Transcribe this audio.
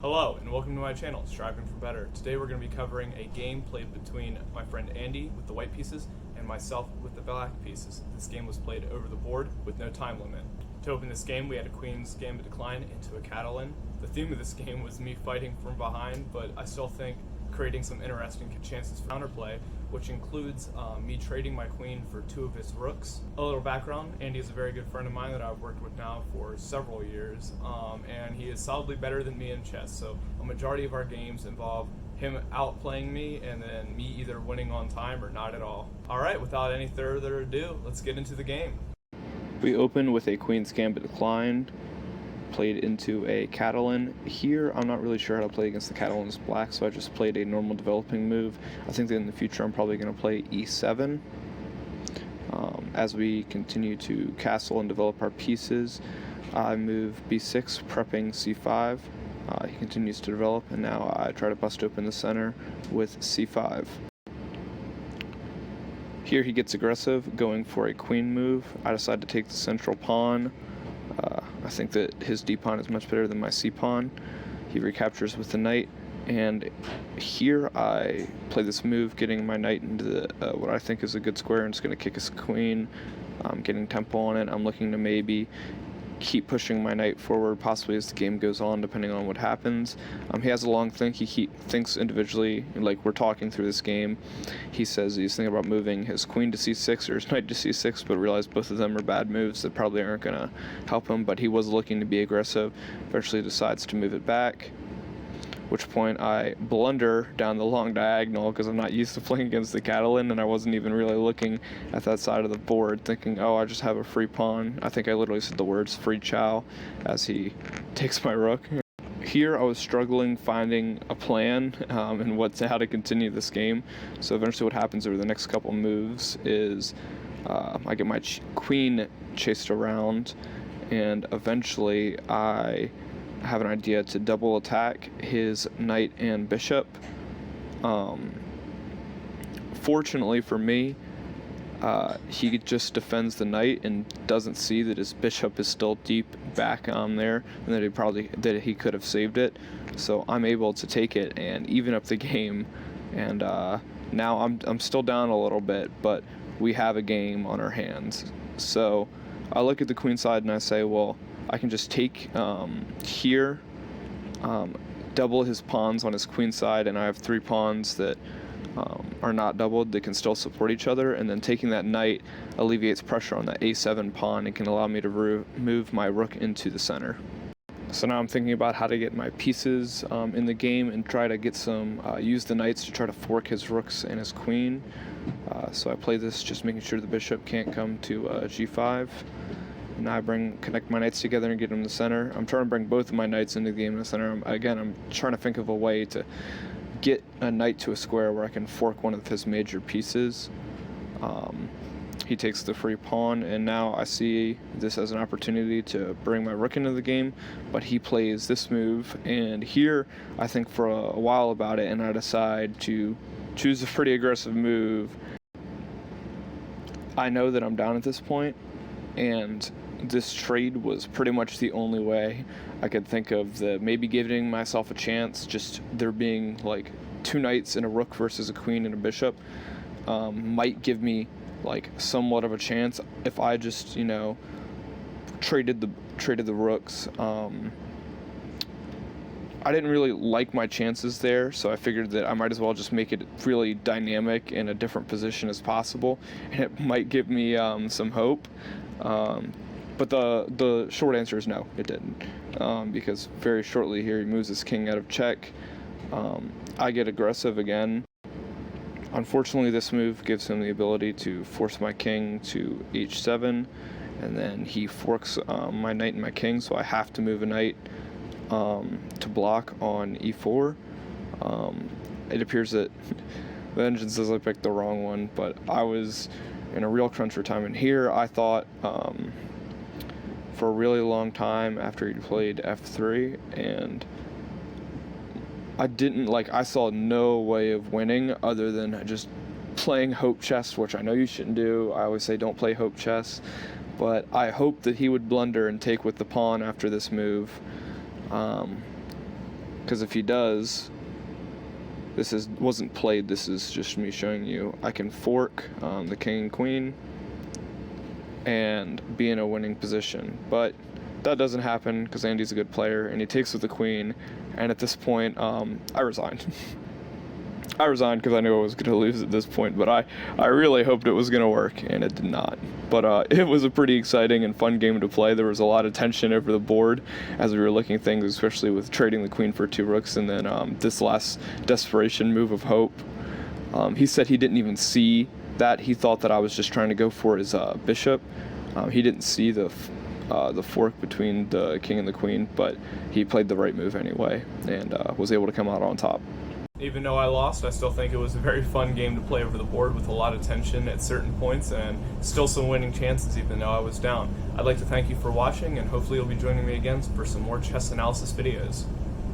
Hello and welcome to my channel, Striving for Better. Today we're going to be covering a game played between my friend Andy with the white pieces and myself with the black pieces. This game was played over the board with no time limit. To open this game we had a Queen's Gambit Decline into a Catalan. The theme of this game was me fighting from behind, but I still think creating some interesting chances for counterplay, which includes me trading my queen for two of his rooks. A little background, Andy is a very good friend of mine that I've worked with now for several years, and he is solidly better than me in chess, so a majority of our games involve him outplaying me and then me either winning on time or not at all. Alright, without any further ado, let's get into the game. We open with a Queen's Gambit Decline, played into a Catalan. Here, I'm not really sure how to play against the Catalan's black, so I just played a normal developing move. I think that in the future I'm probably going to play e7. As we continue to castle and develop our pieces, I move b6, prepping c5. He continues to develop, and now I try to bust open the center with c5. Here he gets aggressive, going for a queen move. I decide to take the central pawn. I think that his d-pawn is much better than my c-pawn. He recaptures with the knight, and here I play this move, getting my knight into the, what I think is a good square, and it's going to kick his queen. I'm getting tempo on it. I'm looking to maybe keep pushing my knight forward, possibly as the game goes on, depending on what happens. He has a long think. He thinks individually, like we're talking through this game. He says he's thinking about moving his queen to c6 or his knight to c6, but realized both of them are bad moves that probably aren't going to help him, but he was looking to be aggressive. Eventually decides to move it back, which point I blunder down the long diagonal because I'm not used to playing against the Catalan, and I wasn't even really looking at that side of the board, thinking, oh, I just have a free pawn. I think I literally said the words free chow as he takes my rook. Here I was struggling finding a plan and how to continue this game. So eventually what happens over the next couple moves is I get my queen chased around, and eventually I have an idea to double attack his knight and bishop. Fortunately for me, he just defends the knight and doesn't see that his bishop is still deep back on there, and that he could have saved it. So I'm able to take it and even up the game, and now I'm still down a little bit, but we have a game on our hands. So I look at the queen side and I say, well, I can just take here, double his pawns on his queen side, and I have three pawns that are not doubled that can still support each other, and then taking that knight alleviates pressure on that a7 pawn and can allow me to move my rook into the center. So now I'm thinking about how to get my pieces in the game and try to get some, use the knights to try to fork his rooks and his queen. So I play this just making sure the bishop can't come to g5. Now I connect my knights together and get them in the center. I'm trying to bring both of my knights into the game in the center. I'm trying to think of a way to get a knight to a square where I can fork one of his major pieces. He takes the free pawn, and now I see this as an opportunity to bring my rook into the game, but he plays this move, and here I think for a while about it, and I decide to choose a pretty aggressive move. I know that I'm down at this point, and this trade was pretty much the only way I could think of maybe giving myself a chance, just there being like two knights and a rook versus a queen and a bishop might give me like somewhat of a chance if I just, traded the rooks. I didn't really like my chances there, so I figured that I might as well just make it really dynamic in a different position as possible, and it might give me some hope. But the short answer is no, it didn't, because very shortly here he moves his king out of check. I get aggressive again. Unfortunately, this move gives him the ability to force my king to h7, and then he forks my knight and my king, so I have to move a knight to block on e4. It appears that the engine says I picked the wrong one, but I was in a real crunch for time, and here I thought for a really long time after he played f3, and I saw no way of winning other than just playing hope chess, which I know you shouldn't do. I always say don't play hope chess, but I hoped that he would blunder and take with the pawn after this move. because if he does, wasn't played. This is just me showing you. I can fork the king and queen and be in a winning position, but that doesn't happen because Andy's a good player and he takes with the queen. And at this point, I resigned. I resigned because I knew I was going to lose at this point, but I really hoped it was going to work, and it did not. But it was a pretty exciting and fun game to play. There was a lot of tension over the board as we were looking at things, especially with trading the queen for 2 rooks, and then this last desperation move of Hope. He said he didn't even see that. He thought that I was just trying to go for his bishop. He didn't see the fork between the king and the queen, but he played the right move anyway, and was able to come out on top. Even though I lost, I still think it was a very fun game to play over the board with a lot of tension at certain points and still some winning chances even though I was down. I'd like to thank you for watching, and hopefully you'll be joining me again for some more chess analysis videos.